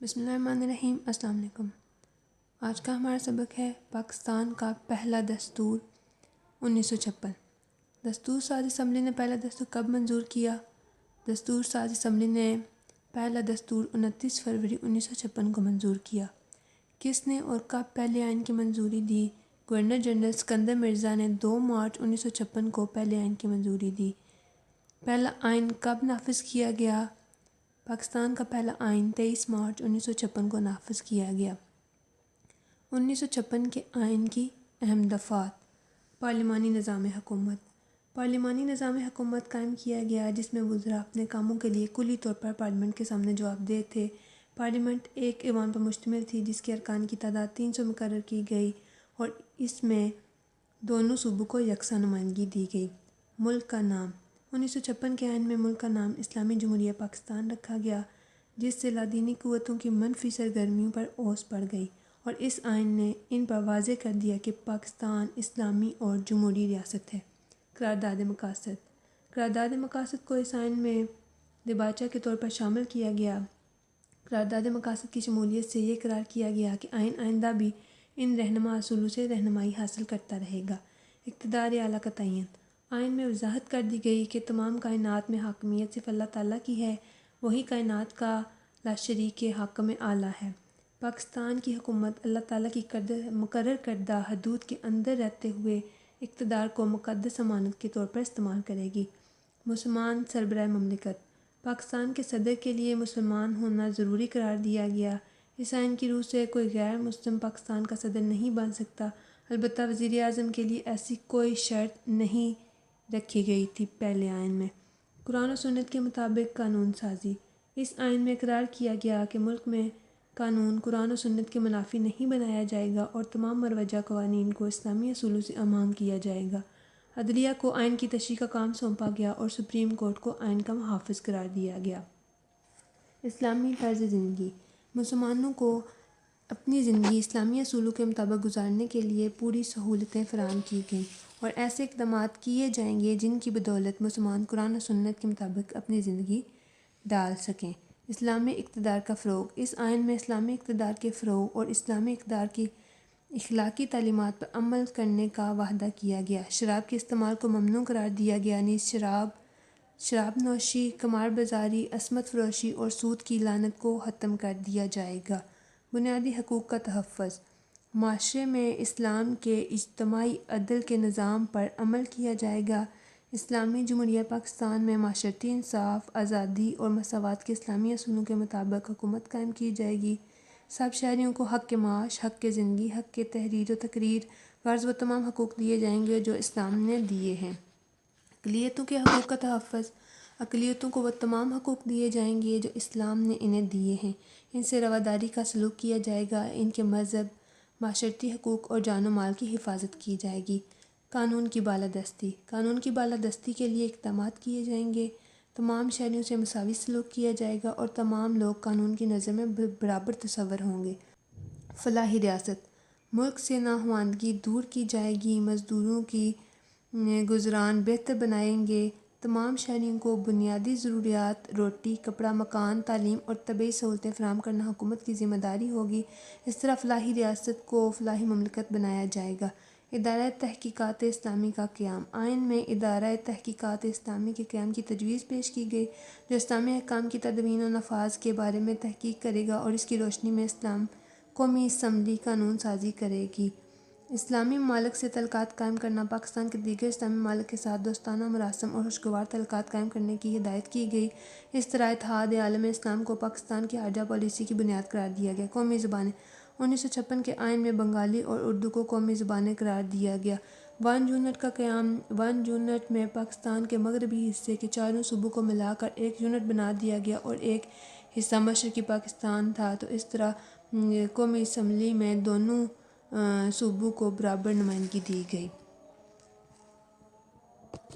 بسم اللہ الرحمن الرحیم۔ السلام علیکم۔ آج کا ہمارا سبق ہے پاکستان کا پہلا دستور 1956۔ دستور ساز اسمبلی نے پہلا دستور کب منظور کیا؟ دستور ساز اسمبلی نے پہلا دستور 29 فروری 1956 کو منظور کیا۔ کس نے اور کب پہلے آئین کی منظوری دی؟ گورنر جنرل سکندر مرزا نے 2 مارچ 1956 کو پہلے آئین کی منظوری دی۔ پہلا آئین کب نافذ کیا گیا؟ پاکستان کا پہلا آئین 23 مارچ 1956 کو نافذ کیا گیا۔ 1956 کے آئین کی اہم دفعات: پارلیمانی نظام حکومت۔ پارلیمانی نظام حکومت قائم کیا گیا جس میں وزراء اپنے کاموں کے لیے کلی طور پر پارلیمنٹ کے سامنے جواب دہ تھے۔ پارلیمنٹ ایک ایوان پر مشتمل تھی جس کے ارکان کی تعداد 300 مقرر کی گئی اور اس میں دونوں صوبوں کو یکساں نمائندگی دی گئی۔ ملک کا نام: 1956 کے آئین میں ملک کا نام اسلامی جمہوریہ پاکستان رکھا گیا جس سے لادینی قوتوں کی منفی سرگرمیوں پر اوس پڑ گئی اور اس آئین نے ان پر واضح کر دیا کہ پاکستان اسلامی اور جمہوری ریاست ہے۔ قرارداد مقاصد: قرارداد مقاصد کو اس آئین میں دیباچہ کے طور پر شامل کیا گیا۔ قرارداد مقاصد کی شمولیت سے یہ قرار کیا گیا کہ آئین آئندہ بھی ان رہنما اصولوں سے رہنمائی حاصل کرتا رہے گا۔ اقتدار اعلیٰ کا تعین: آئین میں وضاحت کر دی گئی کہ تمام کائنات میں حاکمیت صرف اللہ تعالیٰ کی ہے، وہی کائنات کا لاشریک حاکم اعلیٰ ہے۔ پاکستان کی حکومت اللہ تعالیٰ کی مقرر کردہ حدود کے اندر رہتے ہوئے اقتدار کو مقدس امانت کے طور پر استعمال کرے گی۔ مسلمان سربراہ مملکت: پاکستان کے صدر کے لیے مسلمان ہونا ضروری قرار دیا گیا۔ اس آئین کی روح سے کوئی غیر مسلم پاکستان کا صدر نہیں بن سکتا، البتہ وزیر اعظم کے لیے ایسی کوئی شرط نہیں رکھی گئی تھی۔ پہلے آئین میں قرآن و سنت کے مطابق قانون سازی: اس آئین میں اقرار کیا گیا کہ ملک میں قانون قرآن و سنت کے منافی نہیں بنایا جائے گا اور تمام مروجہ قوانین کو اسلامی اصولوں سے ہم آہنگ کیا جائے گا۔ عدلیہ کو آئین کی تشریح کا کام سونپا گیا اور سپریم کورٹ کو آئین کا محافظ قرار دیا گیا۔ اسلامی طرز زندگی: مسلمانوں کو اپنی زندگی اسلامی اصولوں کے مطابق گزارنے کے لیے پوری سہولتیں فراہم کی گئیں اور ایسے اقدامات کیے جائیں گے جن کی بدولت مسلمان قرآن و سنت کے مطابق اپنی زندگی ڈال سکیں۔ اسلامی اقتدار کا فروغ: اس آئین میں اسلامی اقتدار کے فروغ اور اسلامی اقتدار کی اخلاقی تعلیمات پر عمل کرنے کا وعدہ کیا گیا۔ شراب کے استعمال کو ممنوع قرار دیا گیا، نیز شراب نوشی، قمار بازاری، عصمت فروشی اور سود کی لعنت کو ختم کر دیا جائے گا۔ بنیادی حقوق کا تحفظ: معاشرے میں اسلام کے اجتماعی عدل کے نظام پر عمل کیا جائے گا۔ اسلامی جمہوریہ پاکستان میں معاشرتی انصاف، آزادی اور مساوات کے اسلامی اصولوں کے مطابق حکومت قائم کی جائے گی۔ سب شہریوں کو حق معاش، حق زندگی، حق تحریر و تقریر غرض و تمام حقوق دیے جائیں گے جو اسلام نے دیے ہیں۔ اقلیتوں کے حقوق کا تحفظ: اقلیتوں کو وہ تمام حقوق دیے جائیں گے جو اسلام نے انہیں دیے ہیں۔ ان سے رواداری کا سلوک کیا جائے گا، ان کے مذہب، معاشرتی حقوق اور جان و مال کی حفاظت کی جائے گی۔ قانون کی بالادستی: قانون کی بالادستی کے لیے اقدامات کیے جائیں گے، تمام شہریوں سے مساوی سلوک کیا جائے گا اور تمام لوگ قانون کی نظر میں برابر تصور ہوں گے۔ فلاحی ریاست: ملک سے ناخواندگی دور کی جائے گی، مزدوروں کی گزران بہتر بنائیں گے، تمام شہریوں کو بنیادی ضروریات روٹی، کپڑا، مکان، تعلیم اور طبی سہولتیں فراہم کرنا حکومت کی ذمہ داری ہوگی۔ اس طرح فلاحی ریاست کو فلاحی مملکت بنایا جائے گا۔ ادارہ تحقیقات اسلامی کا قیام: آئین میں ادارہ تحقیقات اسلامی کے قیام کی تجویز پیش کی گئی جو اسلامی احکام کی تدوین و نفاذ کے بارے میں تحقیق کرے گا اور اس کی روشنی میں قومی اسمبلی قانون سازی کرے گی۔ اسلامی ممالک سے تعلقات قائم کرنا: پاکستان کے دیگر اسلامی ممالک کے ساتھ دوستانہ مراسم اور خوشگوار تعلقات قائم کرنے کی ہدایت کی گئی۔ اس طرح اتحاد عالم اسلام کو پاکستان کی خارجہ پالیسی کی بنیاد قرار دیا گیا۔ قومی زبانیں: 1956 کے آئین میں بنگالی اور اردو کو قومی زبانیں قرار دیا گیا۔ 1 یونٹ کا قیام: 1 یونٹ میں پاکستان کے مغربی حصے کے چاروں صوبوں کو ملا کر ایک یونٹ بنا دیا گیا اور ایک حصہ مشرقی پاکستان تھا، تو اس طرح قومی اسمبلی میں دونوں صوبوں کو برابر نمائندگی دی گئی۔